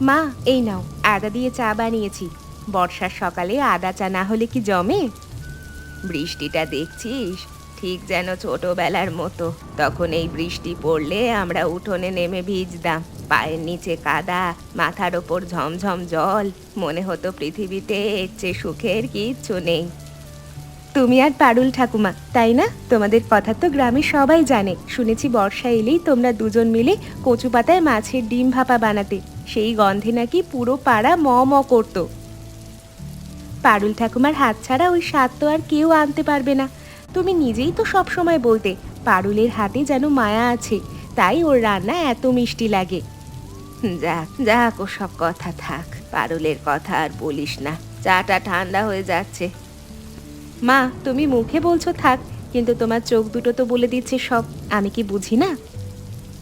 মা, এই নাও, আদা দিয়ে চা বানিয়েছি। বর্ষার সকালে আদা চা না হলে কি জমে? বৃষ্টিটা দেখছিস, ঠিক যেন ছোটবেলার মতো। তখন এই বৃষ্টি পড়লে আমরা উঠোনে নেমে ভিজতাম, পায়ের নিচে কাদা, মাথার ওপর ঝমঝম জল। মনে হতো পৃথিবীতে এর চেয়ে সুখের কিচ্ছু নেই। তুমি আর পারুল ঠাকুমা, তাই না? তোমাদের কথা তো গ্রামের সবাই জানে। শুনেছি বর্ষা এলেই তোমরা দুজন মিলে কচু পাতায় মাছের ডিম ভাপা বানাতে। সেই গন্ধে নাকি পুরো পাড়া ম ম করতো। পারুল ঠাকুমার হাত ছাড়া ওই স্বাদ তো আর কেউ আনতে পারবে না। তুমি নিজেই তো সব সময় বলতে পারুলের হাতে যেন মায়া আছে, তাই ওর রান্না এত মিষ্টি লাগে। যাক যাক, ওসব কথা থাক, পারুলের কথা আর বলিস না। চাটা ঠান্ডা হয়ে যাচ্ছে। মা, তুমি মুখে বলছো থাক, কিন্তু তোমার চোখ দুটো তো বলে দিচ্ছে সব। আমি কি বুঝি না?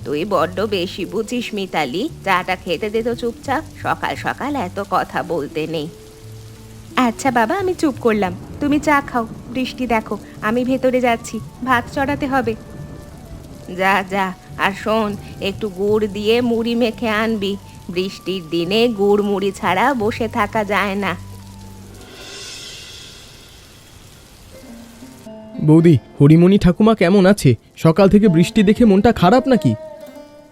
তুই বড্ড বেশি বুঝিস মিতালি। চাটা খেতে দে তো চুপচাপ, সকাল সকাল এত কথা বলতে নেই। আচ্ছা বাবা, আমি চুপ করলাম। তুমি চা খাও, বৃষ্টি দেখো, আমি ভেতরে যাচ্ছি, ভাত চড়াতে হবে। যা যা, আর শোন, একটু গুড় দিয়ে মুড়ি মেখে আনবি। বৃষ্টির দিনে গুড় মুড়ি ছাড়া বসে থাকা যায় না। বৌদি, হরিমণি ঠাকুমা কেমন আছে? সকাল থেকে বৃষ্টি দেখে মনটা খারাপ নাকি?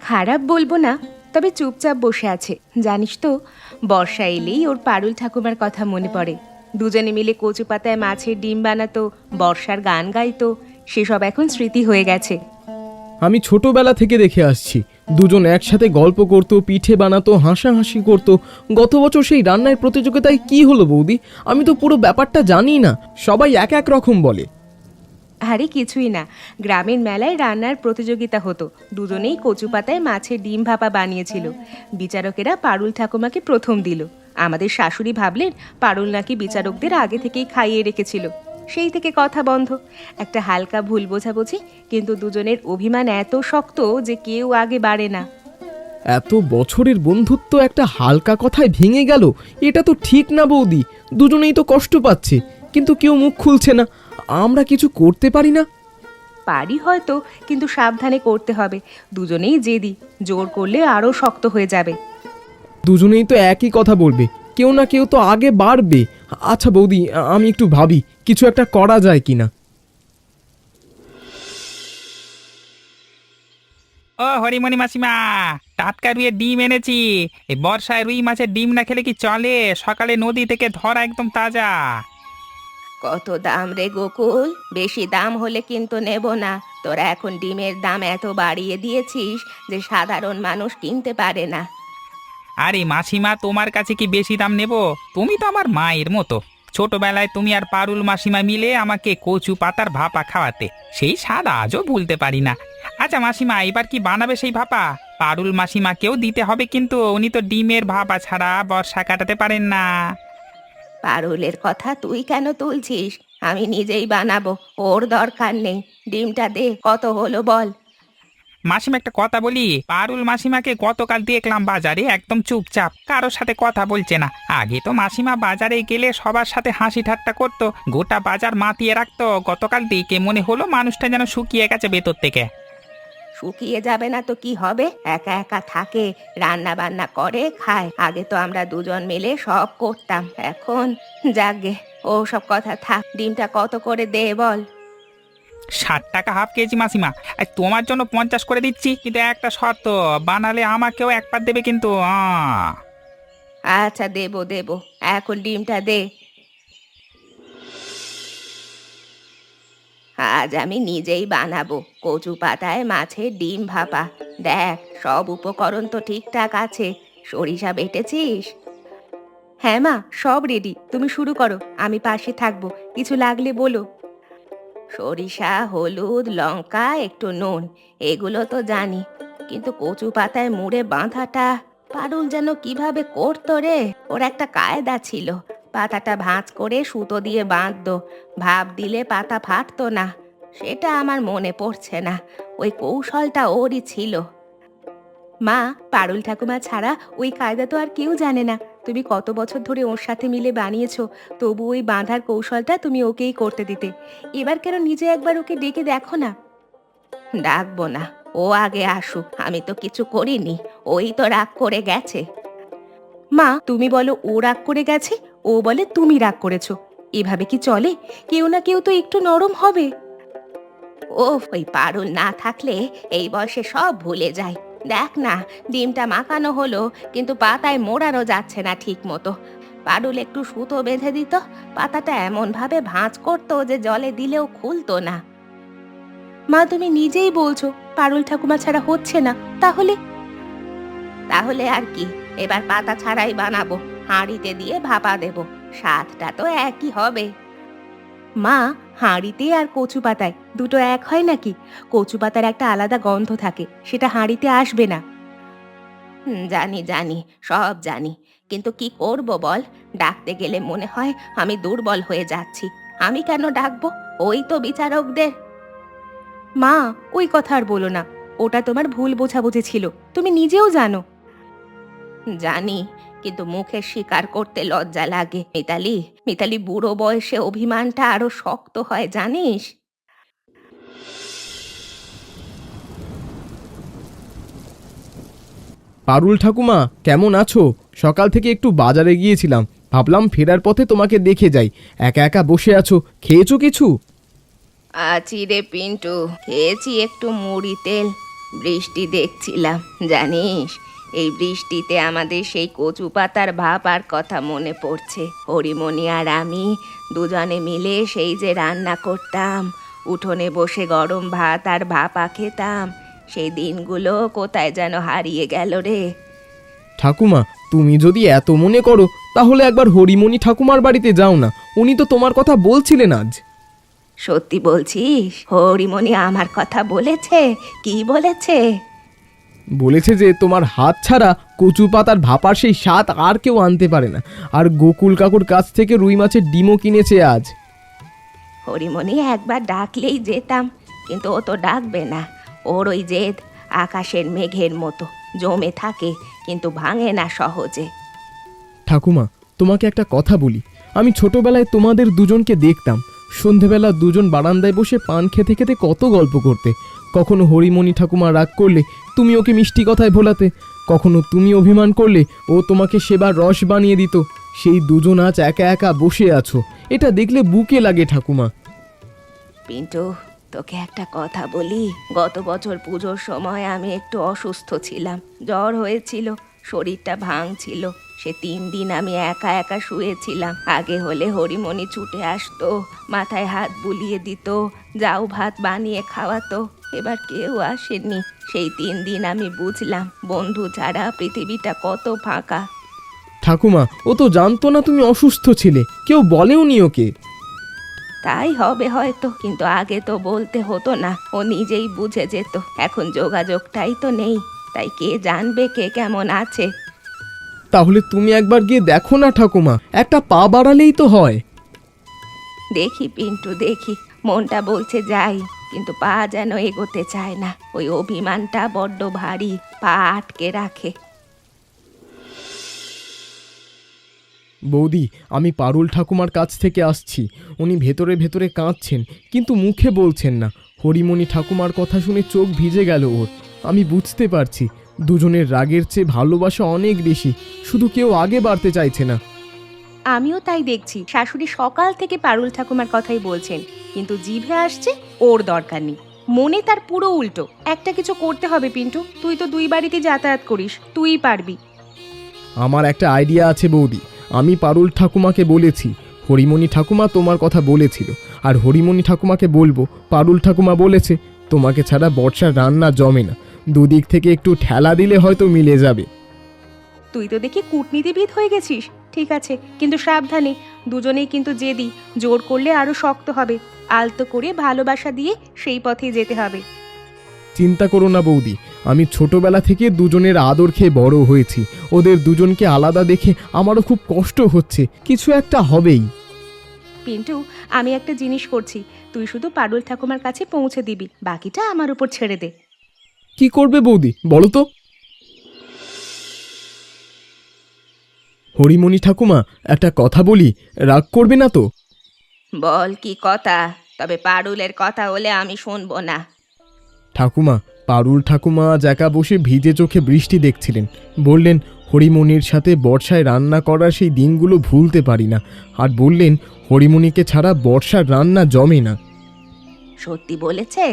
খারাপ বলবো না, তবে চুপচাপ বসে আছে। জানিস তো, বর্ষা এলেই ওর পারুল ঠাকুমার কথা মনে পড়ে। দুজনে মিলে কচু পাতায় মাছের ডিম বানাতো, বর্ষার গান গাইতো। সেসব এখন স্মৃতি হয়ে গেছে। আমি ছোটবেলা থেকে দেখে আসছি, দুজন একসাথে গল্প করতো, পিঠে বানাতো, হাসাহাসি করতো। গত বছর সেই রান্নার প্রতিযোগিতায় কি হলো বৌদি? আমি তো পুরো ব্যাপারটা জানি না, সবাই এক এক রকম বলে। আরে কিছুই না, গ্রামের মেলায় রান্নার প্রতিযোগিতা হতো। দুজনেই কচু পাতায় মাছের ডিম ভাপা বানিয়েছিল। বিচারকেরা পারুল ঠাকুমাকে প্রথম দিল। আমাদের শাশুড়ি ভাবলেন পারুল নাকি বিচারকদের আগে থেকেই খাইয়ে রেখেছিল। সেই থেকে কথা বন্ধ। একটা হালকা ভুল বোঝাবুঝি, কিন্তু দুজনের অভিমান এত শক্ত যে কেউ আগে বাড়ে না। এত বছরের বন্ধুত্ব একটা হালকা কথায় ভেঙে গেল, এটা তো ঠিক না বৌদি। দুজনেই তো কষ্ট পাচ্ছে, কিন্তু কেউ মুখ খুলছে না। আমরা কিছু করতে পারি না? পারি হয়তো, কিন্তু সাবধানে করতে হবে। দুজনেই জেদি, জোর করলে আরও শক্ত হয়ে যাবে। দুজনেই তো একই কথা বলবে, কেউ না কেউ তো আগে বাড়বে। আচ্ছা বৌদি, আমি একটু ভাবি কিছু একটা করা যায় কিনা। ও হরিমণি মাসিমা, টাটকা রুইয়ের ডিম এনেছি। এই বর্ষায় রুই মাছের ডিম না খেলে কি চলে? সকালে নদী থেকে ধরা, একদম তাজা। কত দাম রে গোকুল? বেশি দাম হলে কিন্তু নেব না। তোরা এখন ডিমের দাম এত বাড়িয়ে দিয়েছিস যে সাধারণ মানুষ কিনতে পারে না। আরে মাসিমা, তোমার কাছে কি বেশি দাম নেব? তুমি তো আমার মায়ের মতো। ছোটবেলায় তুমি আর পারুল মাসিমা মিলে আমাকে কচু পাতার ভাপা খাওয়াতে, সেই স্বাদ আজও ভুলতে পারি না। আচ্ছা মাসিমা, এবার কি বানাবে সেই ভাপা? পারুল মাসিমাকেও দিতে হবে কিন্তু, উনি তো ডিমের ভাপা ছাড়া বর্ষা কাটাতে পারেন না। পারুলের কথা তুই কেন তুলছিস? আমি নিজেই বানাবো, ওর দরকার নেই। ডিমটা দে, কত হলো বল। মাসিমা একটা কথা বলি, পারুল মাসিমাকে গতকাল দেখলাম বাজারে একদম চুপচাপ, কারোর সাথে কথা বলছে না। আগে তো মাসিমা বাজারে গেলে সবার সাথে হাসি ঠাট্টা করতো, গোটা বাজার মাতিয়ে রাখতো। গতকাল দেখে মনে হলো মানুষটা যেন শুকিয়ে গেছে ভেতর থেকে। শুকিয়ে যাবে না তো কি হবে? একা একা থাকে, রান্না বান্না করে, খায়। আগে তো আমরা দুজন মিলে সব করতাম। এখন যাকগে, ও সব কথা থাক। ডিমটা কত করে দে বল। 60 টাকা হাফ কেজি মাসিমা। আর তোমার জন্য 50 করে দিচ্ছি, কিন্তু একটা শর্ত, বানালে আমাকেও এক পাত দেবে কিন্তু। আচ্ছা, দেবো দেবো, এখন ডিমটা দে। আজ আমি নিজেই বানাবো কচু পাতায় মাছের ডিম ভাপা। দেখ, সব উপকরণ তো ঠিকঠাক আছে। সরিষা বেটেছিস? হ্যাঁ মা, সব রেডি। তুমি শুরু করো, আমি পাশে থাকবো, কিছু লাগলে বলো। সরিষা, হলুদ, লঙ্কা, একটু নুন, এগুলো তো জানি। কিন্তু কচু পাতায় মুড়ে বাঁধাটা পারুল যেন কিভাবে করতো রে। ওর একটা কায়দা ছিল। পাতাটা ভাঁজ করে সুতো দিয়ে বাঁধতো, ভাপ দিলে পাতা ফাটতো না। সেটা আমার মনে পড়ছে না। ওই কৌশলটা ওরই ছিল। মা, পারুল ঠাকুমা ছাড়া ওই কায়দা তো আর কেউ জানে না। তুমি কত বছর ধরে ওর সাথে মিলে বানিয়েছো, তবু ওই বাঁধার কৌশলটা তুমি ওকেই করতে দিতে। এবার কেন নিজে একবার ওকে ডেকে দেখো না। ডাকবো না, ও আগে আসুক। আমি তো কিছু করিনি, ওই তো রাগ করে গেছে। মা, তুমি বলো ও রাগ করে গেছে, ও বলে তুমি রাগ করেছো। এভাবে কি চলে? কেউ না কেউ তো একটু নরম হবে। ও, ওই পারুল না থাকলে এই বয়সে সব ভুলে যায়। দেখ না, ডিমটা মাখানো হলো কিন্তু পাতায় মোড়ানো যাচ্ছে না ঠিক মতো। পারুল একটু সুতো বেঁধে দিত, পাতাটা এমন ভাবে ভাঁজ করতো যে জলে দিলেও খুলতো না। মা, তুমি নিজেই বলছো পারুল ঠাকুমা ছাড়া হচ্ছে না, তাহলে? তাহলে আর কি, এবার পাতা ছাড়াই বানাবো, হাঁড়িতে দিয়ে ভাপা দেব, স্বাদটা তো একই হবে। মা, হাঁড়িতে আর কচু পাতায় দুটো এক হয় নাকি? কচু পাতার একটা আলাদা গন্ধ থাকে, সেটা হাঁড়িতে আসবে না। জানি জানি, সব জানি, কিন্তু কি করব বল? ডাকতে গেলে মনে হয় আমি দুর্বল হয়ে যাচ্ছি। আমি কেন ডাকবো? ওই তো বিচারকদের। মা, ওই কথা আর বলো না, ওটা তোমার ভুল বোঝাবুঝি ছিল, তুমি নিজেও জানো। জানি, কিন্তু মুখে স্বীকার করতে লজ্জা লাগে। মিতালি, মিতালি, বুড়ো বয়সে অভিমানটা আরো শক্ত হয় জানিস। পারুল ঠাকুমা, কেমন আছো? সকাল থেকে একটু বাজারে গিয়েছিলাম, ভাবলাম ফেরার পথে তোমাকে দেখে যাই। একা একা বসে আছো, খেয়েছো কিছু? আছি রে পিন্টু, খেয়েছি একটু মুড়ি তেল। বৃষ্টি দেখছিলাম, জানিস, এই বৃষ্টিতে আমাদের সেই কচু পাতার ভাপার কথা মনে পড়ছে। হরিমণি আর আমি দুজনে মিলে সেই যে রান্না করতাম, উঠোনে বসে গরম ভাত আর ভাপা খেতাম, সেই দিনগুলো কোথায় যেন হারিয়ে গেল রে। ঠাকুমা, তুমি যদি এত মনে করো তাহলে একবার হরিমণি ঠাকুমার বাড়িতে যাও না, উনি তো তোমার কথা বলছিলেন আজ। সত্যি বলছিস? হরিমণি আমার কথা বলেছে? কি বলেছে? বলেছে যে তোমার হাত ছাড়া কচু পাতার ভাপার সেই স্বাদ আর কেউ আনতে পারে না, আর গোকুল কাকুর কাছ থেকে রুই মাছের ডিমও কিনেছে আজ। হরিমণি একবার ডাকলেই যেতাম, কিন্তু ও তো ডাকবে না। ওর ওই জেদ আকাশের মেঘের মতো জমে থাকে, কিন্তু ভাঙে না সহজে। ঠাকুমা, তোমাকে একটা কথা বলি, আমি ছোটবেলায় তোমাদের দুজনকে দেখতাম, সন্ধেবেলা দুজন বারান্দায় বসে পান খেতে খেতে কত গল্প করতে। কখনো হরিমণি ঠাকুমা রাগ করলে তুমি ওকে মিষ্টি কথায় ভোলাতে, কখনো তুমি অভিমান করলে ও তোমাকে সেবার রস বানিয়ে দিত। সেই দুজন আজ একা একা বসে আছো, এটা দেখলে বুকে লাগে ঠাকুমা। পিন্টু, তোকে একটা কথা বলি। গত বছর পুজোর সময় আমি একটু অসুস্থ ছিলাম, জ্বর হয়েছিল, শরীরটা ভাঙছিল। সে 3 দিন আমি একা একা শুয়েছিলাম। আগে হলে হরিমণি ছুটে আসতো, মাথায় হাত বুলিয়ে দিত, যাও ভাত বানিয়ে খাওয়াতো। এবার কেউ আসেনি। সেই 3 দিন আমি বুঝলাম বন্ধু ছাড়া পৃথিবীটা কত ফাঁকা। ঠাকুমা, ও তো জানতো না তুমি অসুস্থ ছিলে, কেউ বলেওনি ওকে। তাই হবে হয়তো, কিন্তু আগে তো বলতে হতো না, ও নিজেই বুঝে যেত। এখন যোগাযোগটাই তো নেই, তাই কে জানবে কে কেমন আছে। তাহলে তুমি একবার গিয়ে দেখো না ঠাকুমা, একটা পা বাড়ালেই তো হয়। দেখি পিন্টু, দেখি, মনটা বলছে যাই, কিন্তু পা যেন এগোতে চায় না। ওই অভিমানটা বড্ড ভারী, পা আটকে রাখে। বৌদি, আমি পারুল ঠাকুমার কাছ থেকে আসছি, উনি ভেতরে ভেতরে কাঁদছেন, কিন্তু মুখে বলছেন না। হরিমণি ঠাকুমার কথা শুনে চোখ ভিজে গেল ওর। আমি বুঝতে পারছি দুজনের রাগের চেয়ে ভালোবাসা অনেক বেশি, শুধু কেউ আগে বাড়তে চাইছে না। আমিও তাই দেখছি, শাশুড়ি সকাল থেকে পারুল ঠাকুমার কথাই বলছেন, কিন্তু জিভে আসছে ওর দরকার নেই, মনে তার পুরো উল্টো। একটা কিছু করতে হবে পিন্টু, তুই তো 2 বাড়িতে যাতায়াত করিস, তুই পারবি। আমার একটা আইডিয়া আছে বৌদি, আমি পারুল ঠাকুমাকে বলেছি হরিমণি ঠাকুমা তোমার কথা বলেছিল, আর হরিমণি ঠাকুমাকে বলবো পারুল ঠাকুমা বলেছে তোমাকে ছাড়া বর্ষার রান্না জমে না, দুদিক থেকে একটু ঠেলা দিলে হয়তো মিলে যাবে। তুই তো দেখি কূটনীতিবিদ হয়ে গেছিস। ঠিক আছে, কিন্তু সাবধানে, দুজনেই কিন্তু জেদি, জোর করলে আরো শক্ত হবে। আলতো করে ভালোবাসা দিয়ে সেই পথেই যেতে হবে। চিন্তা করো না বৌদি, আমি ছোটবেলা থেকে দুজনের আদর খেয়ে বড় হয়েছি, ওদের দুজনকে আলাদা দেখে আমারও খুব কষ্ট হচ্ছে, কিছু একটা হবেই। পিন্টু, আমি একটা জিনিস করছি, তুই শুধু পারুল ঠাকুমার কাছে পৌঁছে দিবি, বাকিটা আমার উপর ছেড়ে দে। কি করবে বৌদি বলো তো? হরিমণি ঠাকুমা, একটা কথা বলি, রাগ করবে না তো? বল কি কথা, তবে পারুলের কথা হলে আমি শুনবো না। ঠাকুমা, পারুল ঠাকুমা আজ একা বসে ভিজে চোখে বৃষ্টি দেখছিলেন, বললেন হরিমণির সাথে বর্ষায় রান্না করার সেই দিনগুলো ভুলতে পারি না। আর বললেন হরিমণিকে ছাড়া বর্ষার রান্না জমে না। সত্যি বলেছে?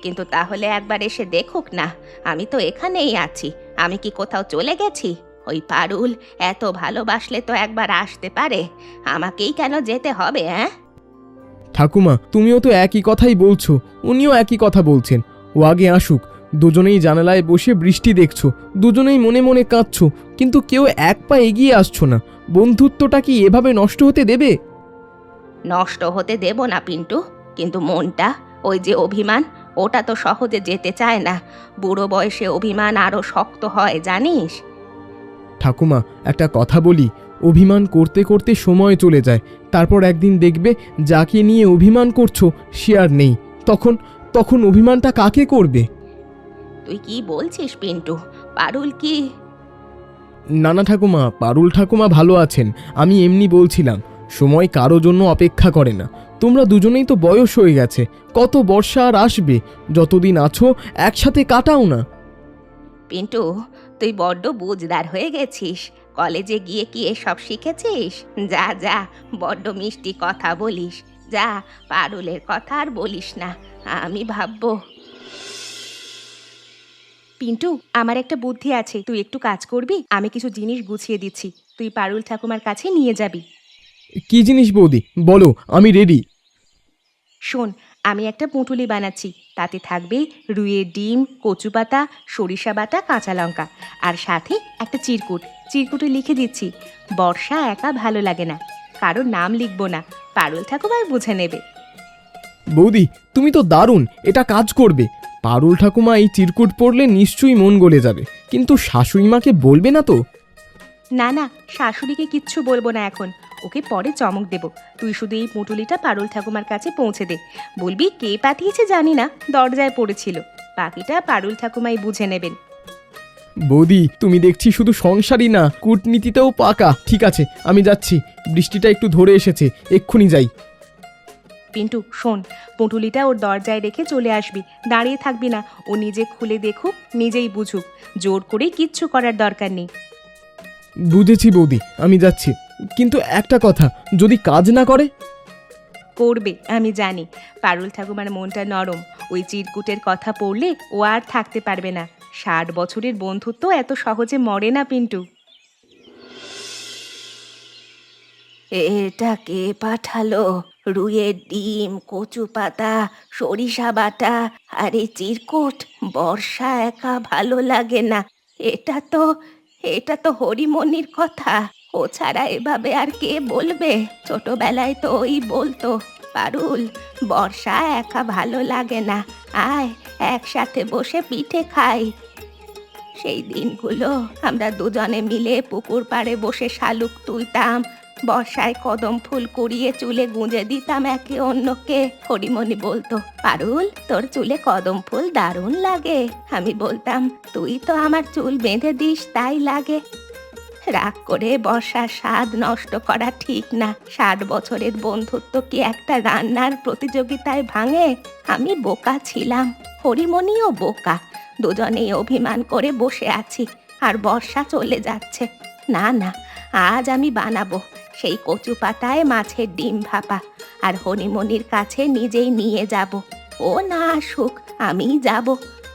কিন্তু তাহলে একবার এসে দেখুক না, আমি তো এখানেই আছি। আমি কি কোথাও চলে গেছি? ওই পারুল এত ভালোবাসলে তো একবার আসতে পারে, আমাকেই কেন যেতে হবে? হ্যাঁ, ঠাকুমা, তুমিও তো একই কথাই বলছো, উনিও একই কথা বলছেন। ও আগে আসুক। দুজনেই জানালায় বসে বৃষ্টি দেখছো, দুজনেই মনে মনে কাঁদছো, কিন্তু কেউ এক পা এগিয়ে আসছো না। বন্ধুত্বটা কি এভাবে নষ্ট হতে দেবে? নষ্ট হতে দেব না পিন্টু, কিন্তু মনটা, ওই যে অভিমান, ওটা তো সহজে যেতে চায় না। বুড়ো বয়সে অভিমান আরো শক্ত হয়, জানিস? ঠাকুমা, একটা কথা বলি, অভিমান করতে করতে সময় চলে যায়, তারপর একদিন দেখবে যাকে নিয়ে অভিমান করছো সে আর নেই। তখন তখন অভিমানটা কাকে করবে? তুই কি বলছিস পিন্টু? পারুল কি? না না ঠাকুমা, পারুল ঠাকুমা ভালো আছেন। আমি এমনি বলছিলাম, সময় কারো জন্য অপেক্ষা করে না। তোমরা দুজনেই তো বয়স হয়ে গেছে, কত বর্ষা আর আসবে? যতদিন আছো একসাথে কাটাও না। পিন্টু, তুই বড্ড বুঝদার হয়ে গেছিস। কলেজে গিয়ে কি এসব শিখেছিস? যা যা, বড্ড মিষ্টি কথা বলিস। যা, পারুলের কথা আর বলিস না, আমি ভাববো। পিন্টু, আমার একটা বুদ্ধি আছে, তুই একটু কাজ করবি? আমি কিছু জিনিস গুছিয়ে দিচ্ছি, তুই পারুল ঠাকুমার কাছে নিয়ে যাবি। কি জিনিস বৌদি, বলো, আমি রেডি। শোন, আমি একটা পুঁটুলি বানাচ্ছি। তাতে থাকবে রুইয়ের ডিম, কচু পাতা, সরিষা বাটা, কাঁচা লঙ্কা, আর সাথে একটা চিরকুট। চিরকুটে লিখে দিচ্ছি, বর্ষা একা ভালো লাগে না। কারোর নাম লিখবো না, পারুল ঠাকুমার বুঝে নেবে। বৌদি, তুমি তো দারুণ, এটা কাজ করবে। পারুল ঠাকুমা এই চিরকুট পড়লে নিশ্চয়ই মন গলে যাবে, কিন্তু শাশুড়ি মাকে বলবে না তো? না না, শাশুড়িকে কিচ্ছু বলবো না এখন, ওকে পরে চমক দেব। তুই শুধু এই পুঁটুলিটা পারুল ঠাকুমার কাছে পৌঁছে দে। বলবি কে পাঠিয়েছে জানি না, দরজায় পড়েছিল। বাকিটা পারুল ঠাকুমাই বুঝে নেবেন। বৌদি, তুমি দেখছি শুধু সংসারই না, কূটনীতিতেও পাকা। ঠিক আছে, আমি যাচ্ছি, বৃষ্টিটা একটু ধরে এসেছে, এক্ষুনি যাই। পিন্টু শোন, পুঁটুলিটা ওর দরজায় রেখে চলে আসবি, দাঁড়িয়ে থাকবি না। ও নিজে খুলে দেখুক, নিজেই বুঝুক, জোর করে কিচ্ছু করার দরকার নেই। বুঝেছি বৌদি, আমি যাচ্ছি। কিন্তু একটা কথা, যদি কাজ না করে? করবে, আমি জানি। পারুল ঠাকুমার মনটা নরম, ওই চিরকুটের কথা পড়লে ও আর থাকতে পারবে না। 60 বছরের বন্ধুত্ব এত সহজে মরে না পিন্টু। এটা কে পাঠালো? রুইয়ের ডিম, কচু পাতা, সরিষা বাটা, আর এই চিরকুট। বর্ষা একা ভালো লাগে না। এটা তো হরিমনির কথা। ও ছাড়া এভাবে আর কে বলবে? ছোটবেলায় তো ওই বলতো, পারুল, বর্ষা একা ভালো লাগে না, আয় একসাথে বসে পিঠে খাই। সেই দিনগুলো আমরা দুজনে মিলে পুকুর পাড়ে বসে শালুক তুলতাম, বর্ষায় কদম ফুল কুড়িয়ে চুলে গুঁজে দিতাম একে অন্যকে। হরিমণি বলতো, পারুল, তোর চুলে কদম ফুল দারুণ লাগে। আমি বলতাম, তুই তো আমার চুল বেঁধে দিস, তাই লাগে। রাগ করে বর্ষার স্বাদ নষ্ট করা ঠিক না। 60 বছরের বন্ধুত্ব কি একটা রান্নার প্রতিযোগিতায় ভাঙে? আমি বোকা ছিলাম, হরিমণিও বোকা। দুজনেই অভিমান করে বসে আছি, আর বর্ষা চলে যাচ্ছে। না না, আজ আমি বানাবো সেই কচু পাতায় মাছের ডিম ভাপা, আর হরিমণির কাছে নিজেই নিয়ে যাব। ও না আসুক, আমিই যাব।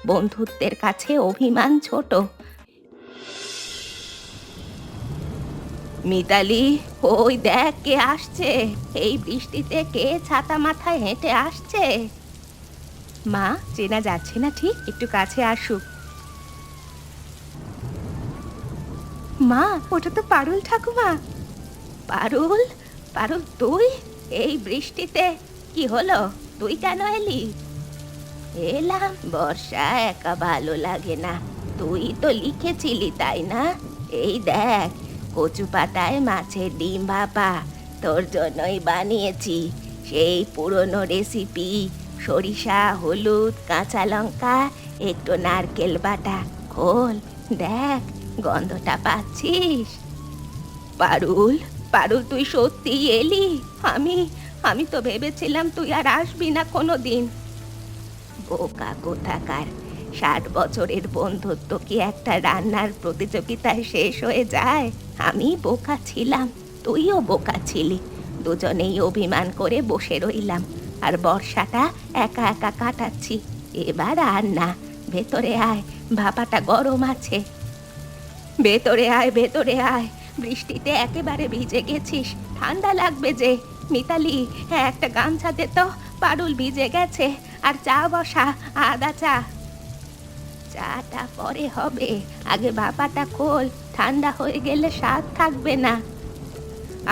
বন্ধুত্বের কাছে অভিমান ছোট। মিতালি, ওই দেখ কে আসছে। এই বৃষ্টিতে কে ছাতা মাথায় হেঁটে আসছে? মা, চেনা যাচ্ছে না ঠিক, একটু কাছে আসুক। মা, ওটা তো পারুল ঠাকুমা। পারুল, পারুল তুই এই বৃষ্টিতে? কি হলো, তুই কেন এলি? এলাম, বর্ষা একা ভালো লাগে না। তুই তো লিখেছিলি, তাই না? এই দেখ, কচু পাতায় মাছের ডিম ভাপা তোর জন্যই বানিয়েছি। সেই পুরনো রেসিপি, সরিষা, হলুদ, কাঁচা লঙ্কা, একটু নারকেল বাটা। খোল, দেখ, গন্ধটা পাচ্ছিস? পারুল, পারুল তুই সত্যি এলি? আমি তো ভেবেছিলাম তুই আর আসবি না কোনো দিন। বোকা কোথাকার, 60 বছরের বন্ধুত্ব কি একটা রান্নার প্রতিযোগিতায় শেষ হয়ে যায়? আমি বোকা ছিলাম, তুইও বোকা ছিলি। দুজনেই অভিমান করে বসে রইলাম, আর বর্ষাটা একা একা কাটাচ্ছি। এবার আর না, ভেতরে আয়, ভাপাটা গরম আছে। ভেতরে আয়, ভেতরে আয়, বৃষ্টিতে একেবারে ভিজে গেছিস, ঠান্ডা লাগবে যে। মিতালি, হ্যাঁ একটা গামছা দে তো, পারুল ভিজে গেছে। আর চা বসা, আদা চা। চাটা পরে হবে, আগে ভাপাটা খোল, ঠান্ডা হয়ে গেলে স্বাদ থাকবে না।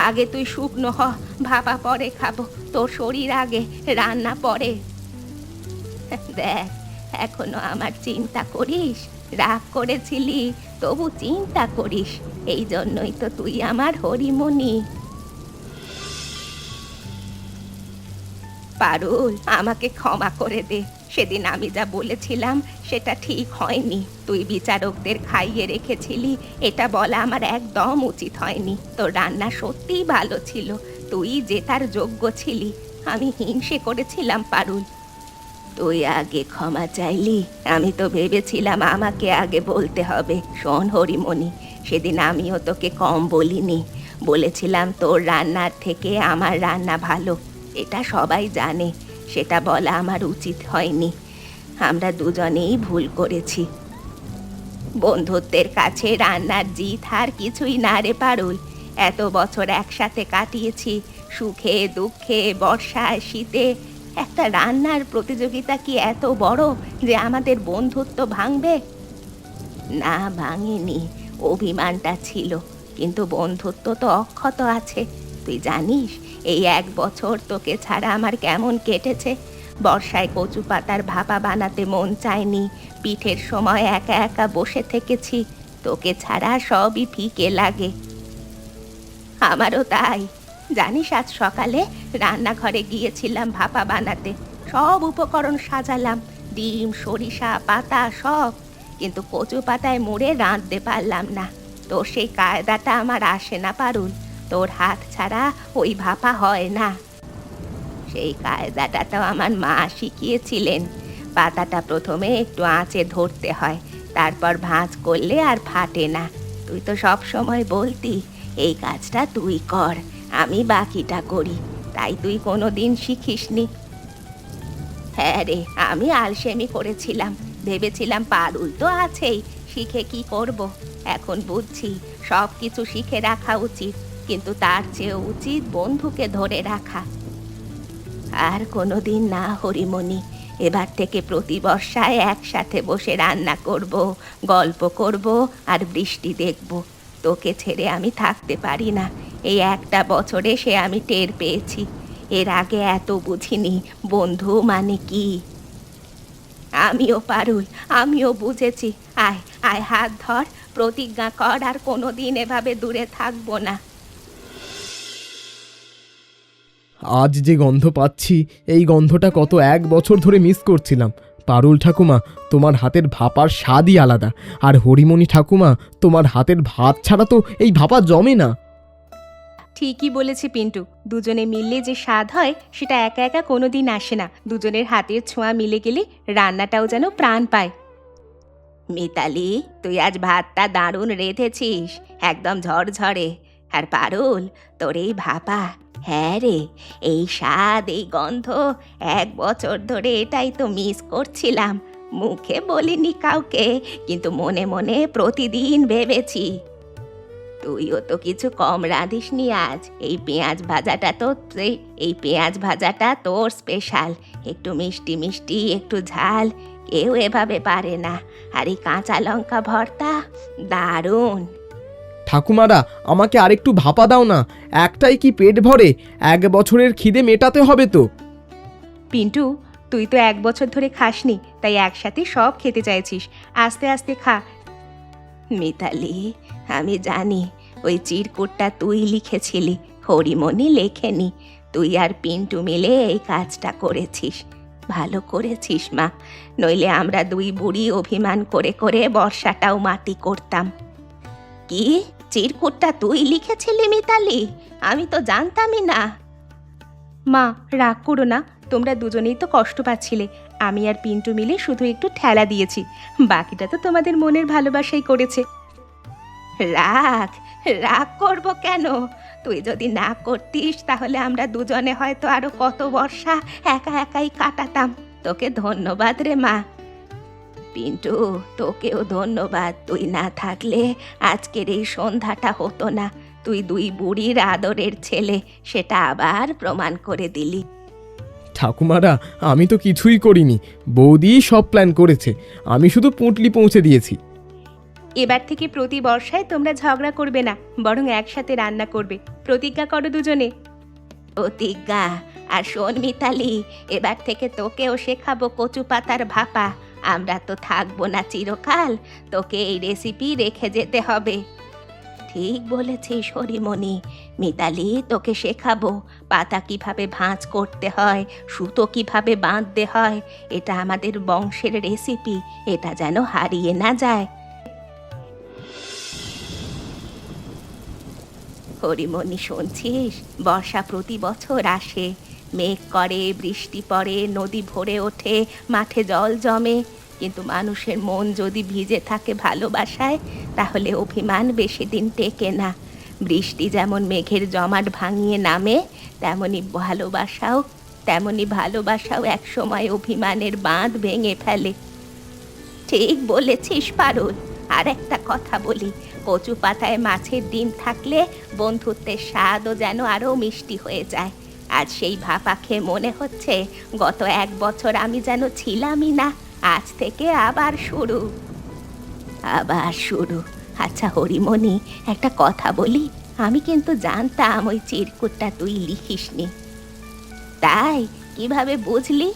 আগে তুই শুকনো হ, ভাপা পরে খাবো, তোর শরীর আগে, রান্না পরে। দেখ, এখনো আমার চিন্তা করিস? রাগ করেছিলি, তবু চিন্তা করিস। এই জন্যই তো তুই আমার হরিমণি। পারুল, আমাকে ক্ষমা করে দে। সেদিন আমি যা বলেছিলাম সেটা ঠিক হয়নি। তুই বিচারকদের খাইয়ে রেখেছিলি, এটা বলা আমার একদম উচিত হয়নি। তোর রান্না সত্যিই ভালো ছিল, তুই জেতার যোগ্য ছিলি। আমি হিংসে করেছিলাম পারুল। তুই আগে ক্ষমা চাইলি? আমি তো ভেবেছিলাম আমাকে আগে বলতে হবে। শোন হরিমণি, সেদিন আমিও তোকে কম বলিনি। বলেছিলাম তোর রান্নার থেকে আমার রান্না ভালো, এটা সবাই জানে। সেটা বলা আমার উচিত হয়নি। আমরা দুজনেই ভুল করেছি। বন্ধুত্বের কাছে রান্নার জিত হার কিছুই না রে পারুল। এত বছর একসাথে কাটিয়েছি, সুখে দুঃখে, বর্ষায় শীতে। একটা রান্নার প্রতিযোগিতা কি এত বড় যে আমাদের বন্ধুত্ব ভাঙবে? না, ভাঙেনি। অভিমানটা ছিল, কিন্তু বন্ধুত্ব তো অক্ষত আছে। তুই জানিস এই 1 বছর তোকে ছাড়া আমার কেমন কেটেছে? বর্ষায় কচু পাতার ভাপা বানাতে মন চায়নি, পিঠের সময় একা একা বসে থেকেছি। তোকে ছাড়া সবই ফিকে লাগে। আমারও তাই। জানিস, আজ সকালে রান্নাঘরে গিয়েছিলাম ভাপা বানাতে, সব উপকরণ সাজালাম, ডিম, সরিষা, পাতা সব, কিন্তু কচু পাতায় মুড়ে রাঁধতে পারলাম না। তোর সেই কায়দাটা আমার আসে না পারুল, তোর হাত ছাড়া ওই ভাপা হয় না। সেই কায়দাটা তো আমার মা শিখিয়েছিলেন। পাতাটা প্রথমে একটু আঁচে ধরতে হয়, তারপর ভাঁজ করলে আর ফাটে না। তুই তো সব সময় বলতি এই কাজটা তুই কর, আমি বাকিটা করি, তাই তুই কোনোদিন শিখিসনি। হ্যাঁ রে, আমি আলসেমি করেছিলাম। ভেবেছিলাম পারুল তো আছেই, শিখে কি করব। এখন বুঝছি সব কিছু শিখে রাখা উচিত, কিন্তু তার চেয়েও উচিত বন্ধুকে ধরে রাখা। আর কোনোদিন না হরিমণি, এবার থেকে প্রতি বর্ষায় একসাথে বসে রান্না করব, গল্প করব আর বৃষ্টি দেখব। তোকে ছেড়ে আমি থাকতে পারি না। এই একটা বছরে সে আমি টের পেয়েছি। এর আগে এত বুঝিনি বন্ধু মানে কি। আমিও পারুল, আমিও বুঝেছি। আয় আয়, হাত ধর, প্রতিজ্ঞা কর আর কোনোদিন এভাবে দূরে থাকবো না। আজ যে গন্ধ পাচ্ছি, এই গন্ধটা কত 1 বছর ধরে মিস করছিলাম। পারুল ঠাকুমা, তোমার হাতের ভাপার স্বাদই আলাদা। আর হরিমণি ঠাকুমা, তোমার হাতের ভাত ছাড়া তো এই ভাপা জমে না। ঠিকই বলেছে পিন্টু, দুজনে মিললে যে স্বাদ হয় সেটা একা একা কোনোদিন আসে না। দুজনের হাতের ছোঁয়া মিলে গেলে রান্নাটাও যেন প্রাণ পায়। মিতালি, তুই আজ ভাতটা দারুণ রেঁধেছিস, একদম ঝরঝরে। আর পারুল, তোর এই ভাপা, হ্যাঁ রে, এই স্বাদ, এই গন্ধ, 1 বছর ধরে এটাই তো মিস করছিলাম। মুখে বলিনি কাউকে, কিন্তু মনে মনে প্রতিদিন ভেবেছি। তুইও তো কিছু কম রাঁধিসনি আজ। এই পেঁয়াজ ভাজাটা তোর স্পেশাল। একটু মিষ্টি মিষ্টি, একটু ঝাল, কেউ এভাবে পারে না। আর এই কাঁচা লঙ্কা ভর্তা, দারুণ। ঠাকুমারা, আমাকে আরেকটু ভাপা দাও না। একটাই কি পেট ভরে? 1 বছরের খিদে মেটাতে হবে তো। পিন্টু, তুই তো 1 বছর ধরে খাসনি, তাই একসাথে সব খেতে চাইছিস। আস্তে আস্তে খা। মিতালি, আমি জানি ওই চিরকুটটা তুই লিখেছিলি, হরিমণি লেখেনি। তুই আর পিন্টু মিলে এই কাজটা করেছিস। ভালো করেছিস মা, নইলে আমরা 2 বুড়ি অভিমান করে করে বর্ষাটাও মাটি করতাম। কি, চিরকুটটা তুই লিখেছিলি মিতালি? আমি তো জানতামই না। মা, রাগ করো না, তোমরা দুজনেই তো কষ্ট পাচ্ছিলে, আমি আর পিন্টু মিলে শুধু একটু ঠেলা দিয়েছি, বাকিটা তো তোমাদের মনের ভালোবাসাই করেছে। রাগ রাগ করব কেন? তুই যদি না করতিস তাহলে আমরা দুজনে হয়তো আরো কত বর্ষা একা একাই কাটাতাম। তোকে ধন্যবাদ রে মা। পিন্টু, তোকেও ধন্যবাদ। তুই না থাকলে আজকের এই সন্ধ্যাটা হতো না। তুই দুই বুড়ির আদরের ছেলে, সেটা আবার প্রমাণ করে দিলি। ঠাকুমারা, আমি তো কিছুই করিনি, বৌদি সব প্ল্যান করেছে, আমি শুধু পুঁটলি পৌঁছে দিয়েছি। এবার থেকে প্রতি বর্ষায় তোমরা ঝগড়া করবে না, বরং একসাথে রান্না করবে। প্রতিজ্ঞা করো দুজনে। প্রতিজ্ঞা। আর শোন মিতালি, এবার থেকে তোকেও শেখাবো কচু পাতার ভাপা। আমরা তো থাকবো না চিরকাল, তোকে এই রেসিপি রেখে যেতে হবে। ঠিক বলেছিস হরিমণি। মিতালি, তোকে শেখাবো পাতা কিভাবে ভাঁজ করতে হয়, সুতো কিভাবে বাঁধতে হয়। এটা আমাদের বংশের রেসিপি, এটা যেন হারিয়ে না যায়। হরিমণি, শুনছিস? বর্ষা প্রতি বছর আসে, মেঘ করে, বৃষ্টি পড়ে, নদী ভরে ওঠে, মাঠে জল জমে, কিন্তু মানুষের মন যদি ভিজে থাকে ভালোবাসায়, তাহলে অভিমান বেশি দিন টেকে না। বৃষ্টি যেমন মেঘের জমাট ভাঙিয়ে নামে, তেমনি ভালোবাসাও একসময় অভিমানের বাঁধ ভেঙে ফেলে। ঠিক বলেছিস পারুল। আর একটা কথা বলি, কচু পাতায় মাছের ডিম থাকলে বন্ধুত্বের স্বাদও যেন আরও মিষ্টি হয়ে যায়। আজ সেই ভাপা খেয়ে মনে হচ্ছে গত 1 বছর আমি যেন ছিলামই না। আজ থেকে আবার শুরু। আচ্ছা হরিমণি, একটা কথা বলি, আমি কিন্তু জানতাম ওই চিরকুটটা তুই লিখিসনি। তাই? কিভাবে বুঝলি?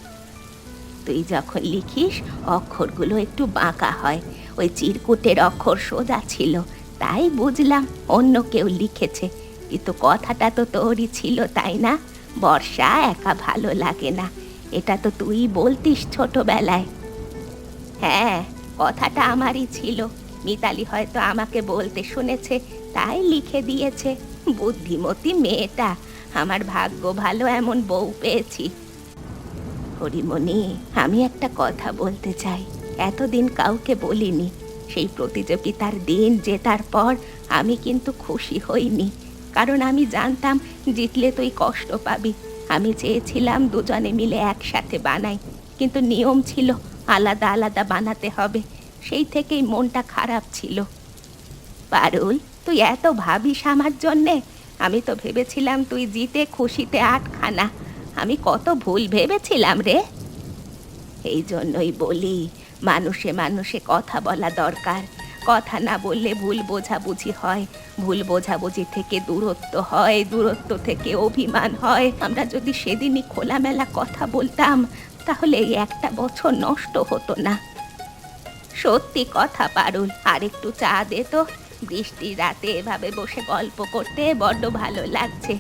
তুই যখন লিখিস অক্ষরগুলো একটু বাঁকা হয়, ওই চিরকুটের অক্ষর সোজা ছিল, তাই বুঝলাম অন্য কেউ লিখেছে। কিন্তু কথাটা তো তোরই ছিল, তাই না? বর্ষা একা ভালো লাগে না, এটা তো তুই বলতিস ছোটবেলায়। হ্যাঁ, কথাটা আমারই ছিল। মিতালি হয়তো আমাকে বলতে শুনেছে, তাই লিখে দিয়েছে। বুদ্ধিমতী মেয়েটা, আমার ভাগ্য ভালো এমন বউ পেয়েছি। হরিমণি, আমি একটা কথা বলতে চাই, এতদিন কাউকে বলিনি। সেই প্রতিযোগিতার দিন জেতার পর আমি কিন্তু খুশি হইনি, কারণ আমি জানতাম জিতলে তুই কষ্ট পাবি। আমি চেয়েছিলাম দুজনে মিলে একসাথে বানাই, কিন্তু নিয়ম ছিল আলাদা আলাদা বানাতে হবে, সেই থেকেই মনটা খারাপ ছিল। পারুল, তুই এত ভাবিস আমার জন্যে? আমি তো ভেবেছিলাম তুই জিতে খুশিতে আটখানা। আমি কত ভুল ভেবেছিলাম রে। এই জন্যই বলি, মানুষে মানুষে কথা বলা দরকার। কথা না বললে ভুল বোঝাবুঝি হয়, ভুল বোঝাবুঝি থেকে দূরত্ব হয়, দূরত্ব থেকে অভিমান হয়। আমরা যদি সেদিনই খোলামেলা কথা বলতাম, তাহলে এই 1টা বছর নষ্ট হতো না। সত্যি কথা পারুল, আর একটু চা দে তো। বৃষ্টির রাতে এভাবে বসে গল্প করতে বড্ড ভালো লাগছে।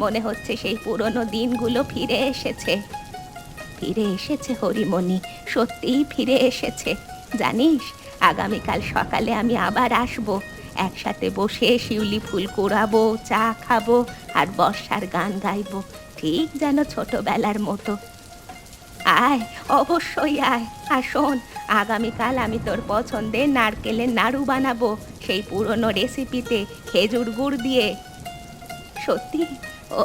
মনে হচ্ছে সেই পুরনো দিনগুলো ফিরে এসেছে। ফিরে এসেছে হরিমণি, সত্যিই ফিরে এসেছে। জানিস, আগামীকাল সকালে আমি আবার আসবো। একসাথে বসে শিউলি ফুল কুড়াবো, চা খাবো, আর বর্ষার গান গাইবো, ঠিক যেন ছোটবেলার মতো। আয়, অবশ্যই আয়। আর শোন, আগামীকাল আমি তোর পছন্দের নারকেলের নাড়ু বানাবো, সেই পুরনো রেসিপিতে, খেজুর গুড় দিয়ে। সত্যি? ও,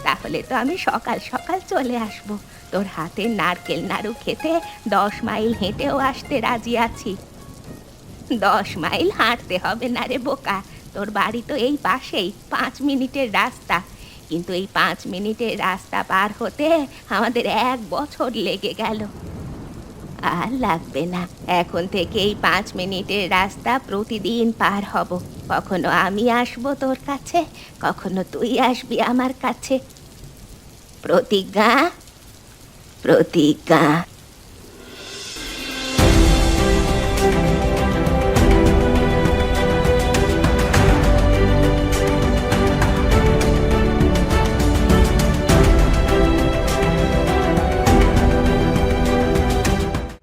তাহলে তো আমি সকাল সকাল চলে আসবো। তোর হাতের নারকেল নাড়ু খেতে 10 মাইল হেঁটেও আসতে রাজি আছি। 10 মাইল হাঁটতে হবে না রে বোকা, তোর বাড়ি তো এই পাশেই, 5 মিনিটের রাস্তা। কিন্তু এই 5 মিনিটের রাস্তা পার হতে আমাদের 1 বছর লেগে গেল। আর লাগবে না, এখন থেকে এই 5 মিনিটের রাস্তা প্রতিদিন পার হব। কখনো আমি আসবো তোর কাছে, কখনো তুই আসবি আমার কাছে। প্রতিজ্ঞা? প্রতিজ্ঞা।